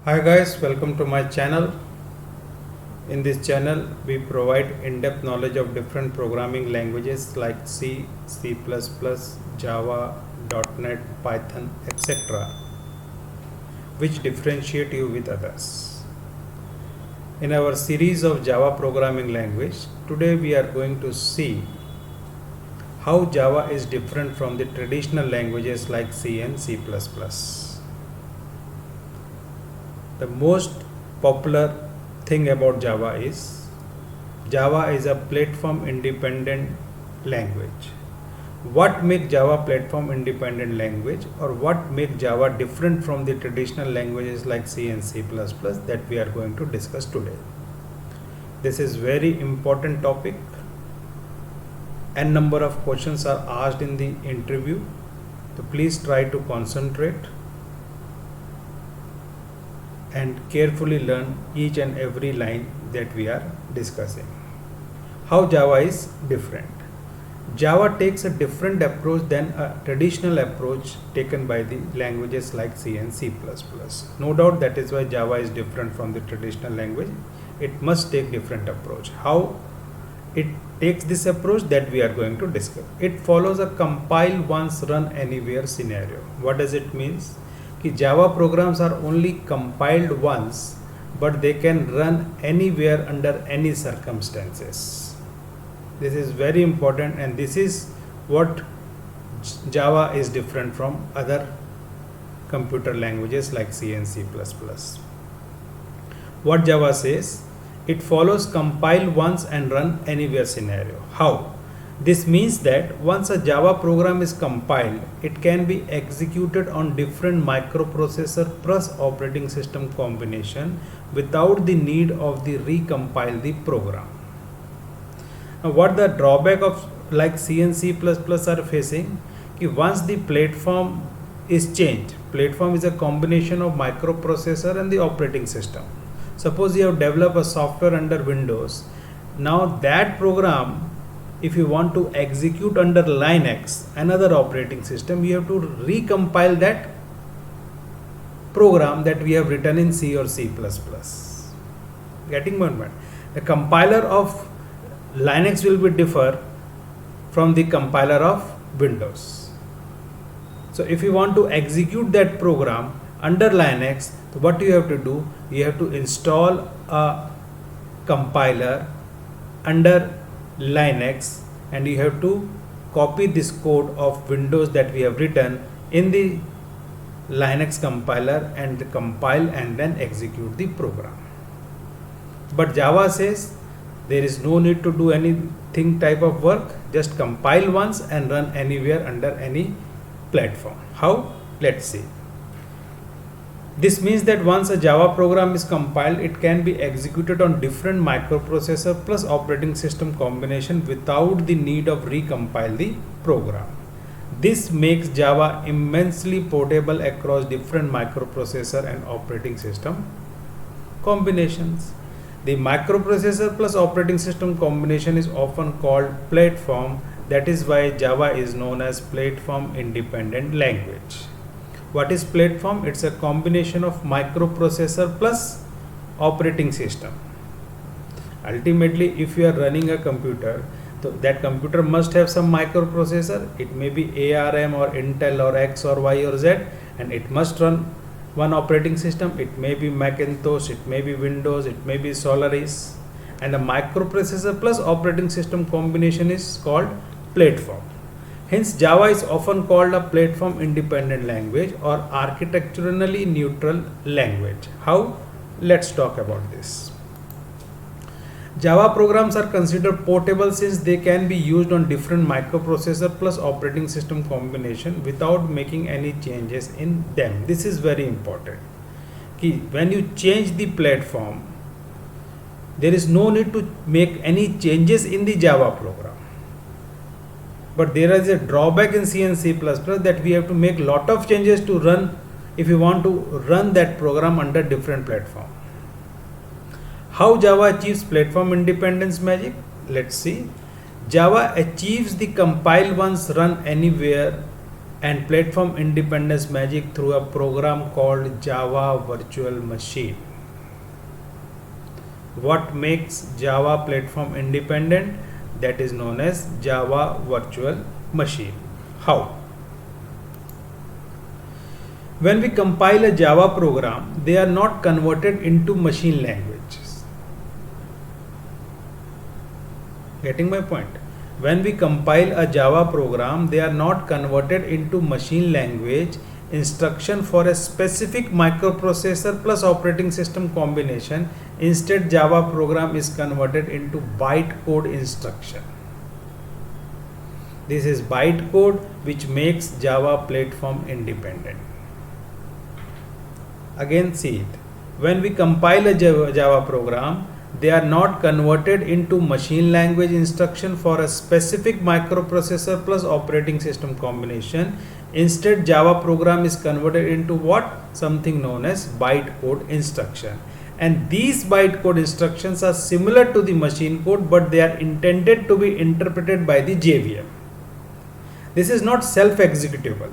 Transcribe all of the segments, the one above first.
Hi guys, welcome to my channel. In this channel, we provide in-depth knowledge of different programming languages like C, C++, Java, .NET, Python, etc., which differentiate you with others. In our series of Java programming language, today we are going to see how Java is different from the traditional languages like C and C++. The most popular thing about Java is a platform independent language. What makes Java platform independent language, or what makes Java different from the traditional languages like C and C++ that we are going to discuss today. This is very important topic. N number of questions are asked in the interview, so please try to concentrate and carefully learn each and every line that we are discussing. How Java is different. Java takes a different approach than a traditional approach taken by the languages like C and C++. No doubt that is why Java is different from the traditional language. It must take different approach. How it takes this approach, that we are going to discuss. It follows a compile once, run anywhere scenario. What does it mean? Java programs are only compiled once, but they can run anywhere under any circumstances. This is very important, and this is what Java is different from other computer languages like C and C++. What Java says, it follows compile once and run anywhere scenario. How? This means that once a Java program is compiled, it can be executed on different microprocessor plus operating system combination without the need of the recompile the program. Now, what the drawback of like C and C++ are facing? Once the platform is changed, platform is a combination of microprocessor and the operating system. Suppose you have developed a software under Windows. Now that program, if you want to execute under Linux, another operating system, you have to recompile that program that we have written in C or C++. Getting my point? The compiler of Linux will be differ from the compiler of Windows. So if you want to execute that program under Linux, what you have to do? You have to install a compiler under Linux, and you have to copy this code of Windows that we have written in the Linux compiler and compile and then execute the program. But Java says there is no need to do anything type of work, just compile once and run anywhere under any platform. How? Let's see. This means that once a Java program is compiled, it can be executed on different microprocessor plus operating system combination without the need of recompile the program. This makes Java immensely portable across different microprocessor and operating system combinations. The microprocessor plus operating system combination is often called platform. That is why Java is known as platform independent language. What is platform? It's a combination of microprocessor plus operating system. Ultimately, if you are running a computer, so that computer must have some microprocessor. It may be ARM or Intel or X or Y or Z, and it must run one operating system. It may be Macintosh, it may be Windows, it may be Solaris, and a microprocessor plus operating system combination is called platform. Hence, Java is often called a platform independent language or architecturally neutral language. How? Let's talk about this. Java programs are considered portable since they can be used on different microprocessor plus operating system combination without making any changes in them. This is very important. When you change the platform, there is no need to make any changes in the Java program. But there is a drawback in C and C++ that we have to make lot of changes to run if you want to run that program under different platform. How Java achieves platform independence magic? Let's see. Java achieves the compile once, run anywhere and platform independence magic through a program called Java Virtual Machine. What makes Java platform independent? That is known as Java Virtual Machine. How? When we compile a Java program, they are not converted into machine languages. Getting my point? When we compile a Java program, they are not converted into machine language instruction for a specific microprocessor plus operating system combination. Instead, Java program is converted into bytecode instruction. This is bytecode which makes Java platform independent. Again, see it. When we compile a Java program, they are not converted into machine language instruction for a specific microprocessor plus operating system combination. Instead, Java program is converted into what? Something known as bytecode instruction. And these bytecode instructions are similar to the machine code, but they are intended to be interpreted by the JVM. This is not self-executable.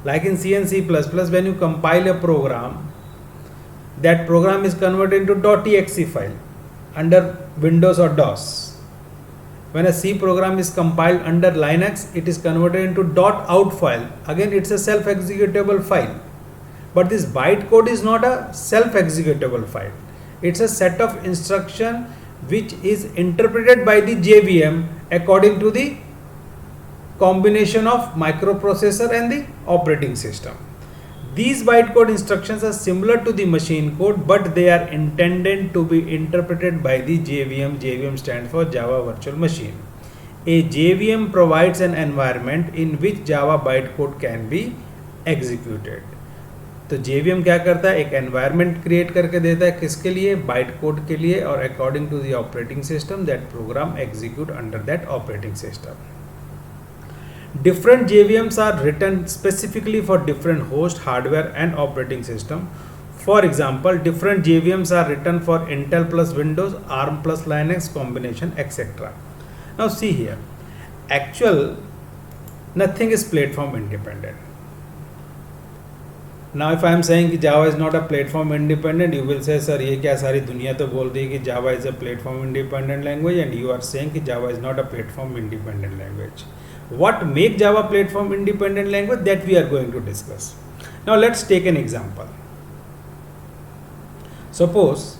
Like in C and C++, when you compile a program, that program is converted into .exe file under Windows or DOS. When a C program is compiled under Linux, it is converted into .out file. Again, it's a self-executable file. But this bytecode is not a self-executable file. It's a set of instruction which is interpreted by the JVM according to the combination of microprocessor and the operating system. These bytecode instructions are similar to the machine code, but they are intended to be interpreted by the JVM. JVM stands for Java Virtual Machine. A JVM provides an environment in which Java bytecode can be executed. तो JVM क्या करता है? एक environment create करके देता है किसके लिए? bytecode के लिए, और according to the operating system that program execute under that operating system. Different JVMs are written specifically for different host, hardware and operating system. For example, different JVMs are written for Intel plus Windows, ARM plus Linux combination, etc. Now see here, nothing is platform independent. Now if I am saying कि Java is not a platform independent, you will say, sir, ये क्या सारी दुनिया तो बोल रही है कि Java is a platform independent language, and you are saying कि Java is not a platform independent language. What make Java platform independent language? That we are going to discuss. Now let's take an example. Suppose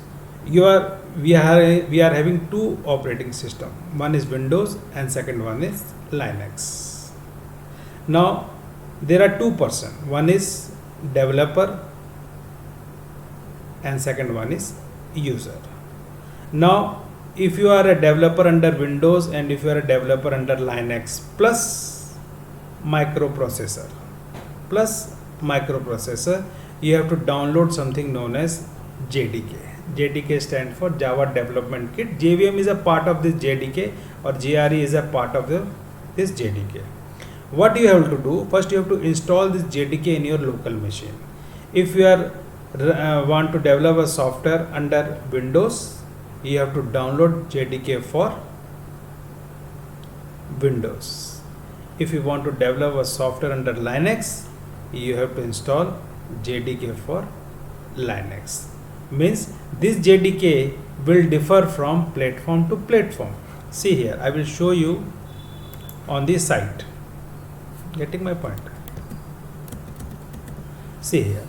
we are having two operating system. One is Windows and second one is Linux. Now there are two person. One is developer and second one is user. Now if you are a developer under Windows and if you are a developer under Linux plus microprocessor, you have to download something known as JDK. JDK stands for Java Development Kit. JVM is a part of this JDK, or JRE is a part of this JDK. What you have to do? First you have to install this JDK in your local machine. If you are want to develop a software under Windows, you have to download JDK for Windows. If you want to develop a software under Linux, you have to install JDK for Linux. Means this JDK will differ from platform to platform. See here, I will show you on this site. Getting my point? See here.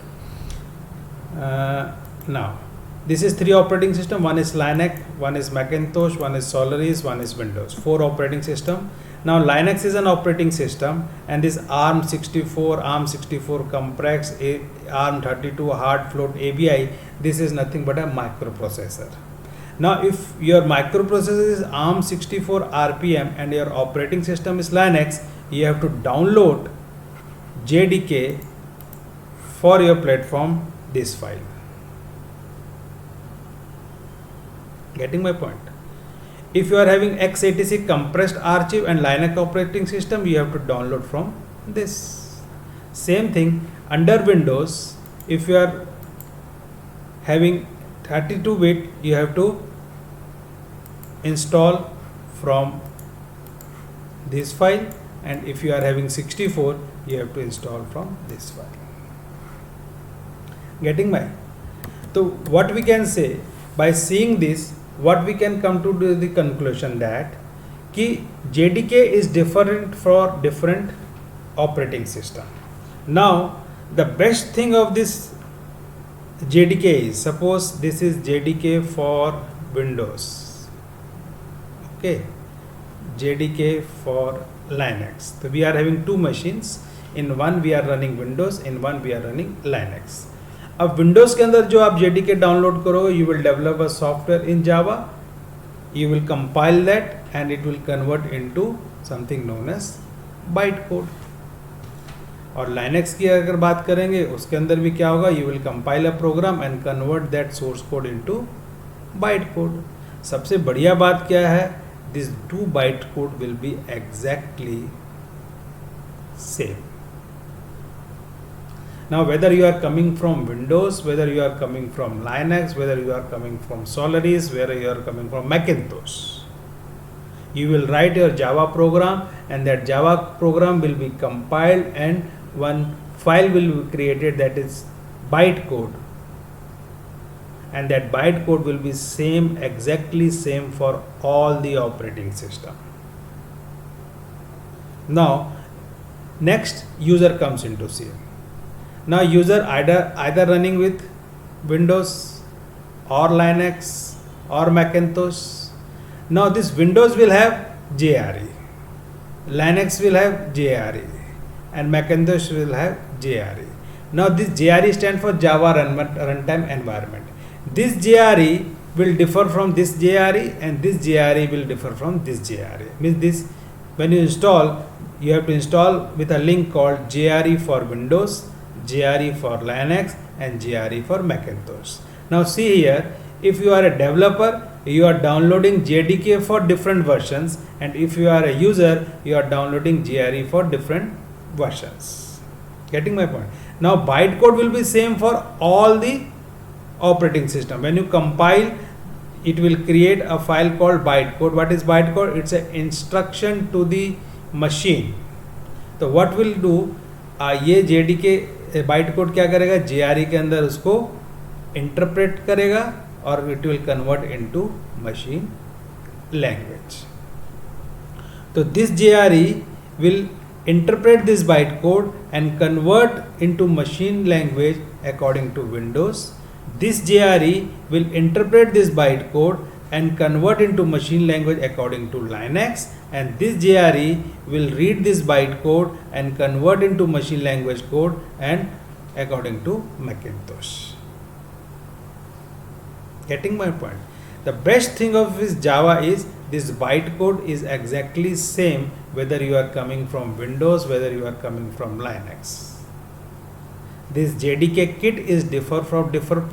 Now this is three operating system. One is Linux, one is Macintosh, one is Solaris, one is Windows. Four operating system. Now Linux is an operating system, and this ARM64, ARM64 complex, ARM32 hard float ABI, this is nothing but a microprocessor. Now if your microprocessor is ARM64 RPM and your operating system is Linux, you have to download JDK for your platform, this file. Getting my point? If you are having x86 compressed archive and Linux operating system, you have to download from this. Same thing under Windows, if you are having 32-bit, you have to install from this file, and if you are having 64, you have to install from this file. Getting my? So what we can say by seeing this, what we can come to the conclusion that ki JDK is different for different operating system. Now the best thing of this JDK is, suppose this is JDK for Windows, okay, JDK for Linux. So we are having two machines, in one we are running Windows, in one we are running Linux. अब Windows के अंदर जो आप JDK download करो, you will develop a software in Java, you will compile that and it will convert into something known as bytecode. और Linux की अगर बात करेंगे, उसके अंदर भी क्या होगा, you will compile a program and convert that source code into bytecode. सबसे बढ़िया बात क्या है, these two bytecode will be exactly same. Now whether you are coming from Windows, whether you are coming from Linux, whether you are coming from Solaris, whether you are coming from Macintosh, you will write your Java program and that Java program will be compiled and one file will be created, that is bytecode, and that bytecode will be same, exactly same for all the operating system. Now next, user comes into scene. Now user either running with Windows or Linux or Macintosh. Now this Windows will have JRE, Linux will have JRE, and Macintosh will have JRE. Now this JRE stands for Java Runtime Environment. This JRE will differ from this JRE and this JRE will differ from this JRE. Means this, when you install, you have to install with a link called JRE for Windows, JRE for Linux and JRE for Macintosh. Now see here, if you are a developer, you are downloading JDK for different versions, and if you are a user, you are downloading JRE for different versions. Getting my point? Now bytecode will be same for all the operating system. When you compile, it will create a file called bytecode. What is bytecode? It's an instruction to the machine. So what will do, ये JDK bytecode क्या करेगा, JRE के अंदर उसको interpret करेगा और it will convert into machine language. तो this JRE will interpret this bytecode and convert into machine language according to Windows. This JRE will interpret this bytecode and convert into machine language according to Linux, and this JRE will read this bytecode and convert into machine language code and according to Macintosh. Getting my point? The best thing of this Java is this bytecode is exactly same whether you are coming from Windows, whether you are coming from Linux. This JDK kit is differ from different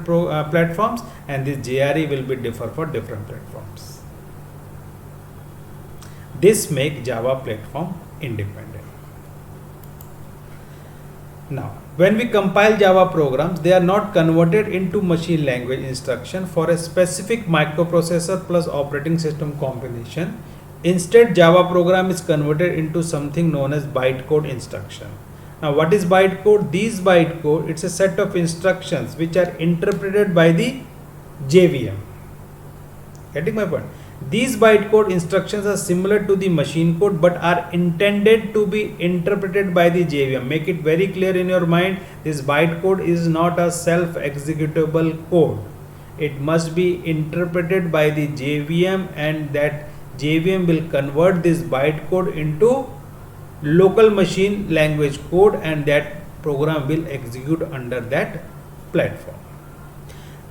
platforms, and this JRE will be differ for different platforms. This make Java platform independent. Now, when we compile Java programs, they are not converted into machine language instruction for a specific microprocessor plus operating system combination. Instead, Java program is converted into something known as bytecode instruction. Now what is bytecode? These bytecode, it's a set of instructions which are interpreted by the JVM. Getting my point? These bytecode instructions are similar to the machine code but are intended to be interpreted by the JVM. Make it very clear in your mind, this bytecode is not a self-executable code. It must be interpreted by the JVM, and that JVM will convert this bytecode into local machine language code, and that program will execute under that platform.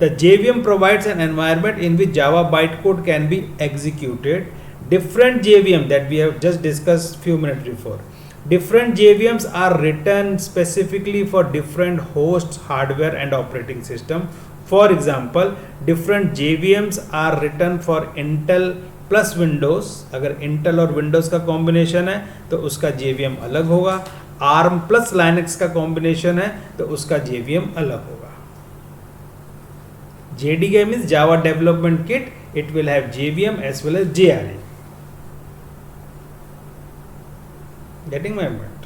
The JVM provides an environment in which Java bytecode can be executed. Different JVM that we have just discussed few minutes before. Different JVMs are written specifically for different hosts, hardware and operating system. For example, different JVMs are written for Intel plus Windows. अगर Intel और Windows का combination है तो उसका JVM अलग होगा. ARM plus Linux का combination है तो उसका JVM अलग होगा. JDK means Java Development Kit. It will have JVM as well as JRE. Getting my point?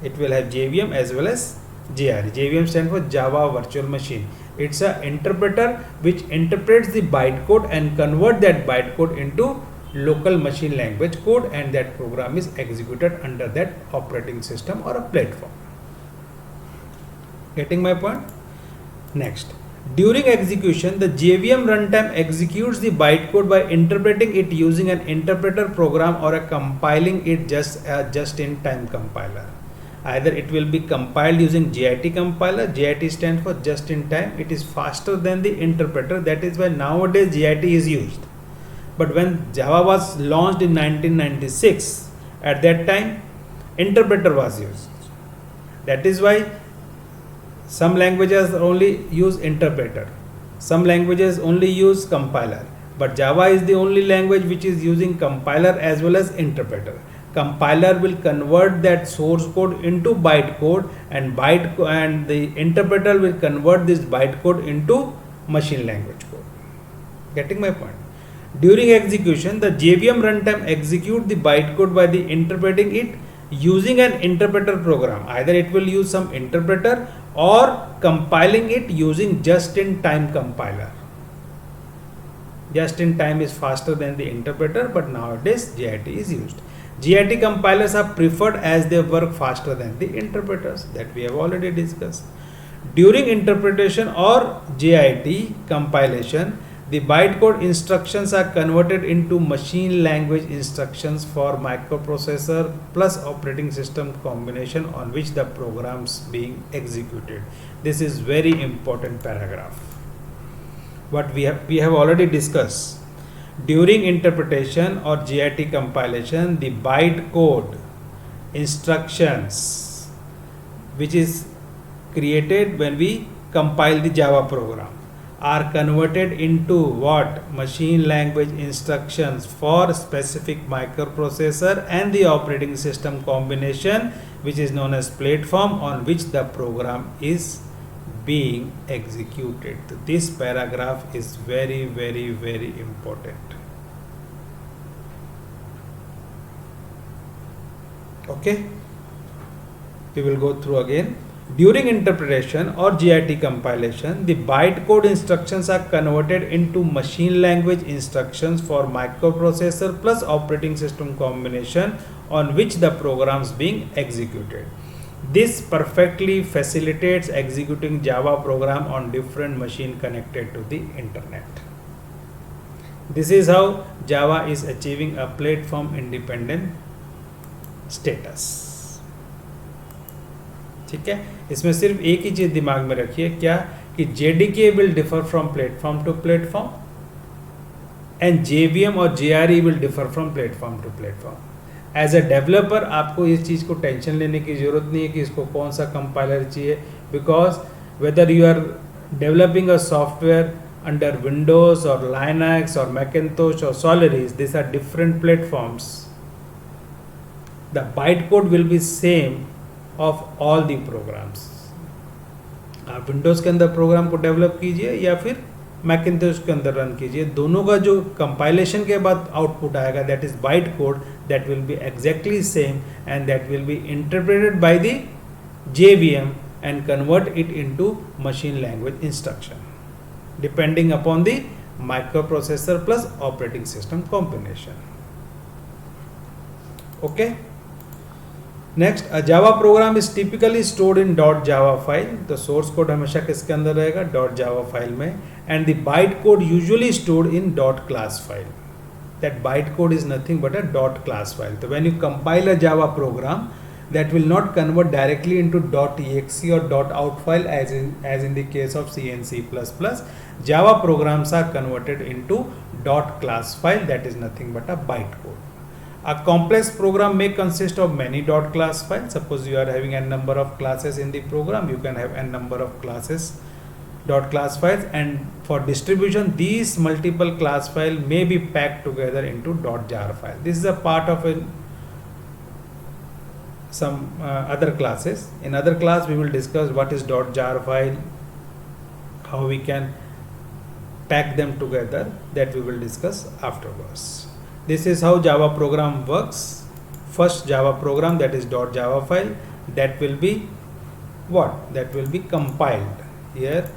It will have JVM as well as JRE. JVM stands for Java Virtual Machine. It's a interpreter which interprets the bytecode and convert that bytecode into local machine language code, and that program is executed under that operating system or a platform. Getting my point? Next, during execution, the JVM runtime executes the bytecode by interpreting it using an interpreter program or a compiling it just-in-time compiler. Either it will be compiled using JIT compiler. JIT stands for just in time. It is faster than the interpreter. That is why nowadays JIT is used. But when Java was launched in 1996, at that time interpreter was used. That is why some languages only use interpreter, some languages only use compiler, but Java is the only language which is using compiler as well as interpreter. Compiler will convert that source code into bytecode, and the interpreter will convert this bytecode into machine language code. Getting my point? During execution, the JVM runtime execute the bytecode by the interpreting it using an interpreter program. Either it will use some interpreter or compiling it using just-in-time compiler. Just-in-time is faster than the interpreter, but nowadays JIT is used. JIT compilers are preferred as they work faster than the interpreters, that we have already discussed. During interpretation or JIT compilation, the bytecode instructions are converted into machine language instructions for microprocessor plus operating system combination on which the programs being executed. This is very important paragraph. What we have already discussed. During interpretation or JIT compilation, the bytecode instructions which is created when we compile the Java program are converted into what? Machine language instructions for specific microprocessor and the operating system combination, which is known as platform on which the program is being executed. This paragraph is very, very, very important. Okay, we will go through again. During interpretation or JIT compilation, the bytecode instructions are converted into machine language instructions for microprocessor plus operating system combination on which the programs being executed. This perfectly facilitates executing Java program on different machine connected to the internet. This is how Java is achieving a platform independent status. ठीक है, इसमें सिर्फ एक ही चीज दिमाग में रखिए, क्या कि JDK will differ from platform to platform and JVM और JRE will differ from platform to platform. As a developer आपको इस चीज़ को टेंशन लेने की ज़रूरत नहीं है कि इसको कौन सा कंपाइलर चाहिए, because whether you are developing a software under Windows और लाइनक्स और मैकिन्टोश और Solaris, this are different platforms. The byte code will be same of all the programs. आप विंडोज़ के अंदर प्रोग्राम को डेवलप कीजिए या फिर मैकिन्टोश के अंदर रन कीजिए, दोनों का जो कंपाइलेशन के बाद आउटपुट आएगा that is byte code, that will be exactly same and that will be interpreted by the JVM and convert it into machine language instruction depending upon the microprocessor plus operating system combination. Okay. Next, a Java program is typically stored in .java file. तो source code हमेशा किसके अंदर रहेगा? .java file में. And the byte code usually stored in .class file. That byte code is nothing but a .class file. तो when you compile a Java program, that will not convert directly into .exe or .out file as in the case of C and C++. Java programs are converted into .class file, that is nothing but a bytecode. A complex program may consist of many .class files. Suppose you are having n number of classes in the program, you can have n number of classes .class files, and for distribution these multiple class file may be packed together into .jar file. This is a part of some other classes. In other class we will discuss what is .jar file, how we can pack them together, that we will discuss afterwards. This is how Java program works first Java program, that is .java file, that will be what? That will be compiled. Here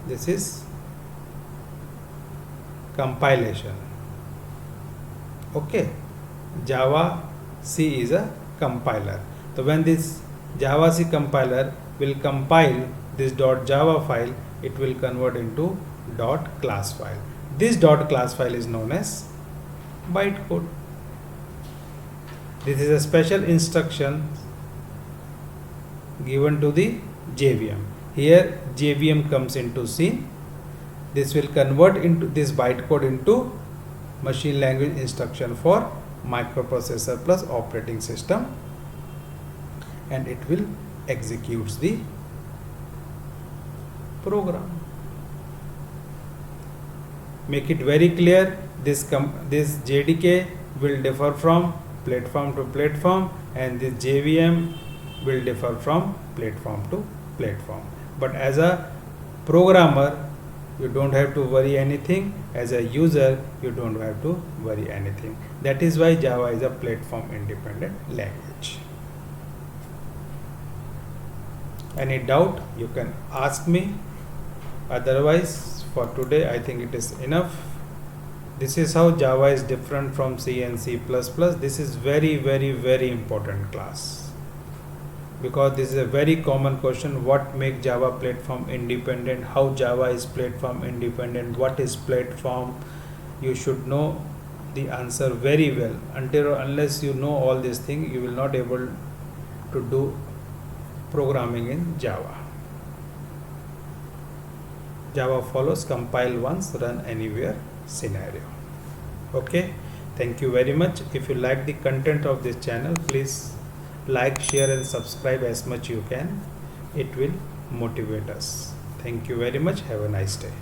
this is compilation. Okay, Java C is a compiler. So when this Java C compiler will compile this .java file, it will convert into .class file. This .class file is known as bytecode. This is a special instruction given to the JVM. Here JVM comes into scene. This will convert into this bytecode into machine language instruction for microprocessor plus operating system, and it will executes the program. Make it very clear, this JDK will differ from platform to platform, and this JVM will differ from platform to platform. But as a programmer, you don't have to worry anything. As a user, you don't have to worry anything. That is why Java is a platform independent language. Any doubt, you can ask me. Otherwise, for today, I think it is enough. This is how Java is different from C and C++. This is very, very, very important class, because this is a very common question. What makes Java platform independent? How Java is platform independent? What is platform? You should know the answer very well. Until or unless you know all these things, you will not able to do programming in Java. Java follows compile once, run anywhere scenario. Okay, thank you very much. If you like the content of this channel, please like, share and subscribe as much you can. It will motivate us. Thank you very much. Have a nice day.